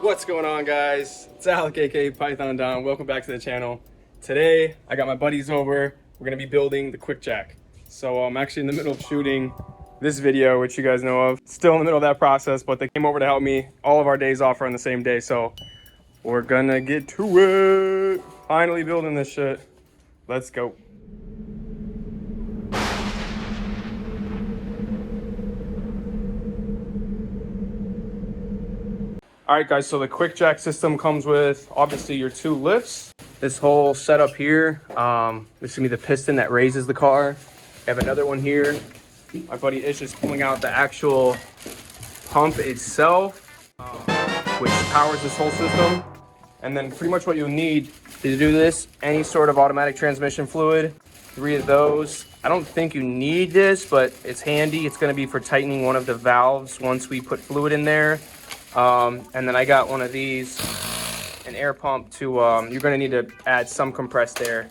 What's going on, guys? It's Alec, aka Python Don. Welcome back to the channel. Today I got my buddies over. We're gonna be building the quick jack. So I'm actually in the middle of shooting this video, which you guys know of. Still in the middle of that process, but they came over to help me. All of our days off are on the same day, so we're gonna get to it. Finally building this shit. Let's go. All right, guys, so the quick jack system comes with obviously your two lifts. This whole setup here, this is gonna be the piston that raises the car. I have another one here. My buddy is just pulling out the actual pump itself, which powers this whole system. And then pretty much what you'll need to do this, any sort of automatic transmission fluid, 3 of those. I don't think you need this, but it's handy. It's gonna be for tightening one of the valves once we put fluid in there. And then I got one of these, an air pump to, you're gonna need to add some compressed air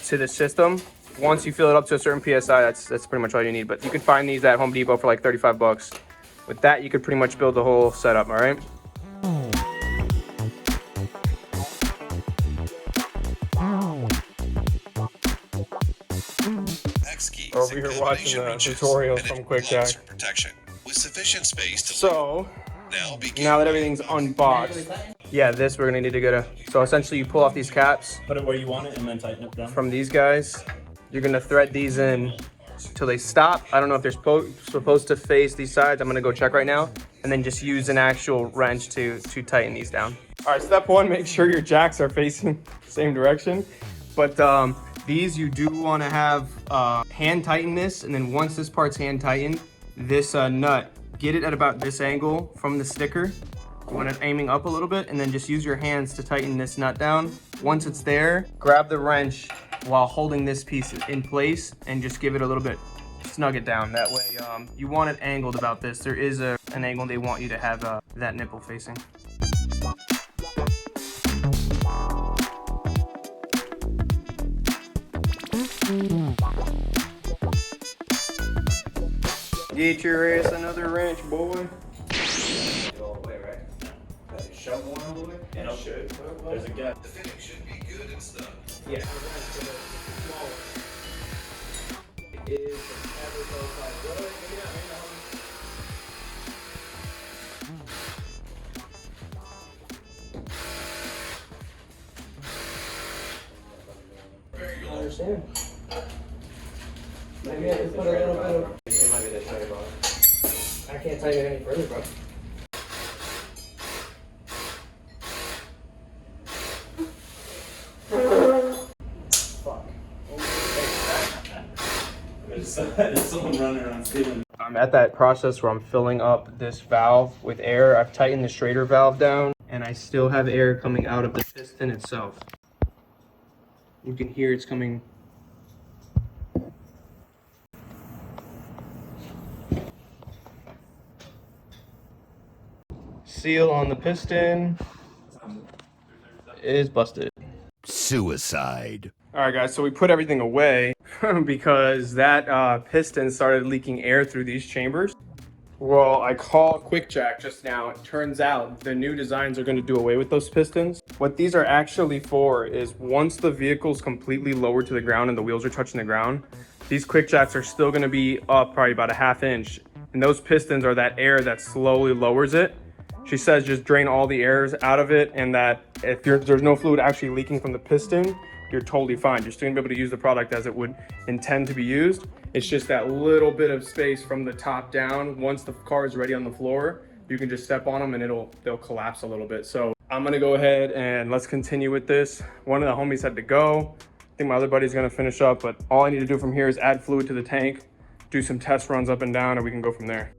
to the system. Once you fill it up to a certain PSI, that's pretty much all you need. But you can find these at Home Depot for like 35 bucks. With that, you could pretty much build the whole setup, all right? Over here watching the tutorial from Quick Jack. With sufficient space to So, now that everything's unboxed, yeah, this we're gonna need to get a. So essentially, you pull off these caps. Put it where you want it and then tighten it down. From these guys, you're gonna thread these in till they stop. I don't know if they're supposed to face these sides. I'm gonna go check right now, and then just use an actual wrench to tighten these down. All right, step one: make sure your jacks are facing the same direction. But these you do want to have hand tighten this, and then once this part's hand tightened, this nut, get it at about this angle from the sticker. You want it aiming up a little bit, and then just use your hands to tighten this nut down. Once it's there, grab the wrench while holding this piece in place and just give it a little bit, snug it down. That way, you want it angled about this. There is an angle they want you to have that nipple facing. Get your ass another wrench, boy. All the way, right? Got it shove one all the way? Yeah, It should. There's a gap. the fitting should be good and stuff. Yeah. It is ever so slight. Maybe not, I understand. Maybe I can put a little bit of. It might be the tire bar. I can't tighten it any further, bro. Fuck. There's someone running around stealing. I'm at that process where I'm filling up this valve with air. I've tightened the straighter valve down, and I still have air coming out of the piston itself. You can hear it's coming. Seal on the piston is busted. Suicide. All right, guys, so we put everything away because that piston started leaking air through these chambers. Well, I called Quick Jack just now. It turns out the new designs are going to do away with those pistons. What these are actually for is once the vehicle's completely lowered to the ground and the wheels are touching the ground, these Quick Jacks are still going to be up probably about a ½ inch. And those pistons are that air that slowly lowers it. She says just drain all the airs out of it, and that if there's no fluid actually leaking from the piston, you're totally fine. You're still gonna be able to use the product as it would intend to be used. It's just that little bit of space from the top down. Once the car is ready on the floor, you can just step on them and they'll collapse a little bit. So I'm gonna go ahead and let's continue with this. One of the homies had to go. I think my other buddy's gonna finish up, but all I need to do from here is add fluid to the tank, do some test runs up and down, and we can go from there.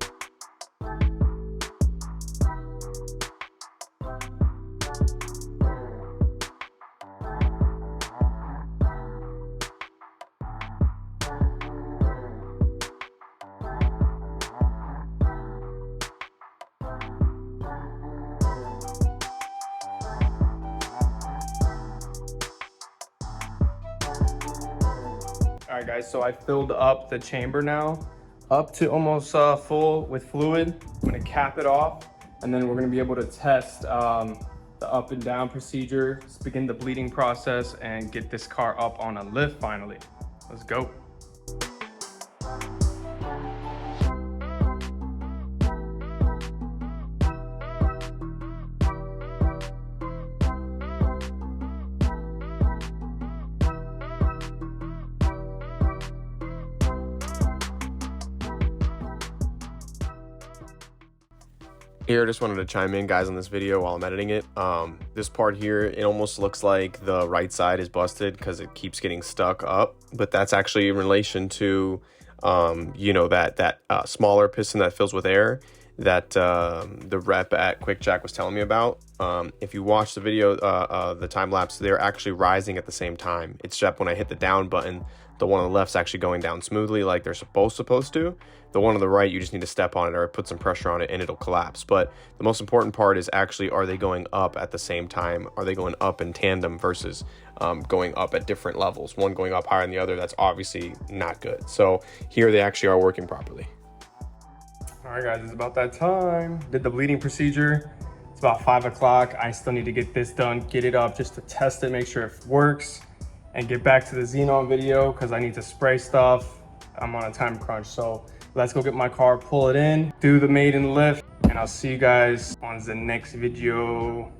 All right, guys, so I filled up the chamber now, up to almost full with fluid. I'm gonna cap it off, and then we're gonna be able to test the up and down procedure, begin the bleeding process, and get this car up on a lift finally. Let's go. Here, just wanted to chime in, guys, on this video while I'm editing it. This part here, it almost looks like the right side is busted because it keeps getting stuck up, but that's actually in relation to, you know, that smaller piston that fills with air that the rep at QuickJack was telling me about. If you watch the video, the time lapse, they're actually rising at the same time. It's just when I hit the down button, the one on the left's actually going down smoothly like they're supposed to. The one on the right, you just need to step on it or put some pressure on it and it'll collapse. But the most important part is actually, are they going up at the same time? Are they going up in tandem versus going up at different levels? One going up higher than the other, that's obviously not good. So here they actually are working properly. All right, guys, it's about that time. Did the bleeding procedure. It's about 5 o'clock. I still need to get this done, get it up just to test it, make sure it works, and get back to the Xenon video because I need to spray stuff. I'm on a time crunch, so let's go get my car, pull it in, do the maiden lift, and I'll see you guys on the next video.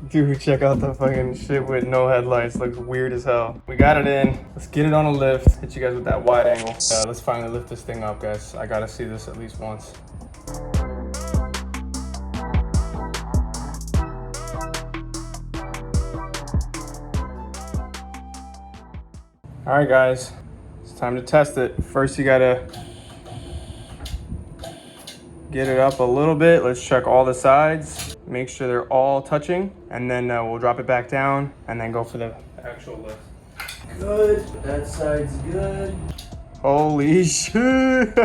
Dude, check out the fucking shit with no headlights. Looks weird as hell. We got it in. Let's get it on a lift. Hit you guys with that wide angle. Let's finally lift this thing up, guys. I gotta see this at least once. All right, guys. It's time to test it. First, you gotta get it up a little bit. Let's check all the sides. Make sure they're all touching, and then we'll drop it back down and then go for the actual lift. Good. That side's good. Holy shit.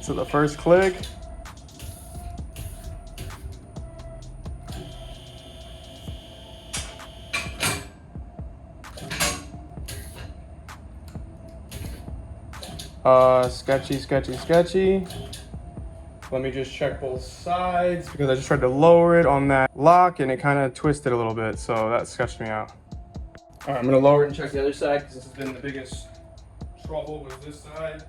So the first click. Sketchy. Let me just check both sides because I just tried to lower it on that lock and it kind of twisted a little bit, so that sketched me out. All right, I'm gonna lower it and check the other side because this has been the biggest trouble with this side.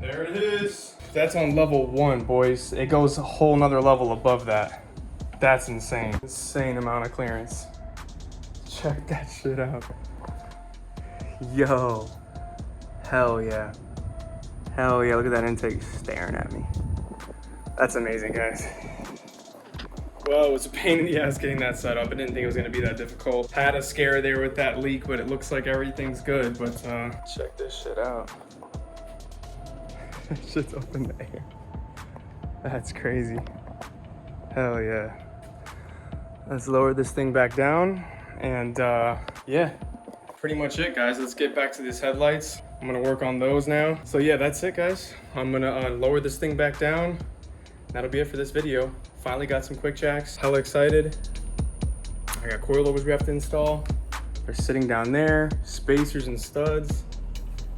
There it is. That's on level 1, boys. It goes a whole nother level above that. That's insane. Insane amount of clearance. Check that shit out. Yo. Hell yeah. Hell yeah, look at that intake staring at me. That's amazing, guys. Well, it was a pain in the ass getting that set up. I didn't think it was gonna be that difficult. Had a scare there with that leak, but it looks like everything's good. But check this shit out. Shit's up in the air. That's crazy. Hell yeah. Let's lower this thing back down. And yeah, pretty much it, guys. Let's get back to these headlights. I'm gonna work on those now. So yeah, that's it, guys. I'm gonna lower this thing back down. That'll be it for this video. Finally got some QuickJacks. Hella excited. I got coilovers we have to install. They're sitting down there. Spacers and studs.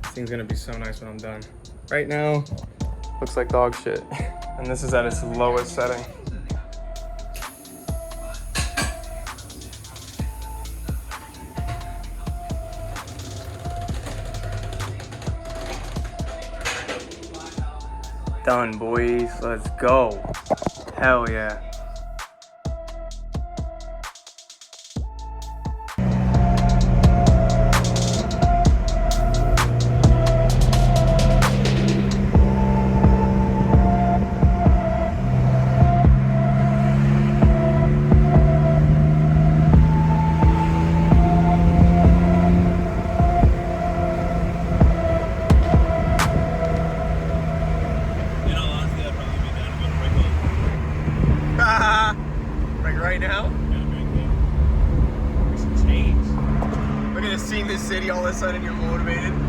This thing's gonna be so nice when I'm done. Right now, looks like dog shit. And this is at its lowest setting. Done, boys. Let's go. Hell yeah. city, all of a sudden you're motivated.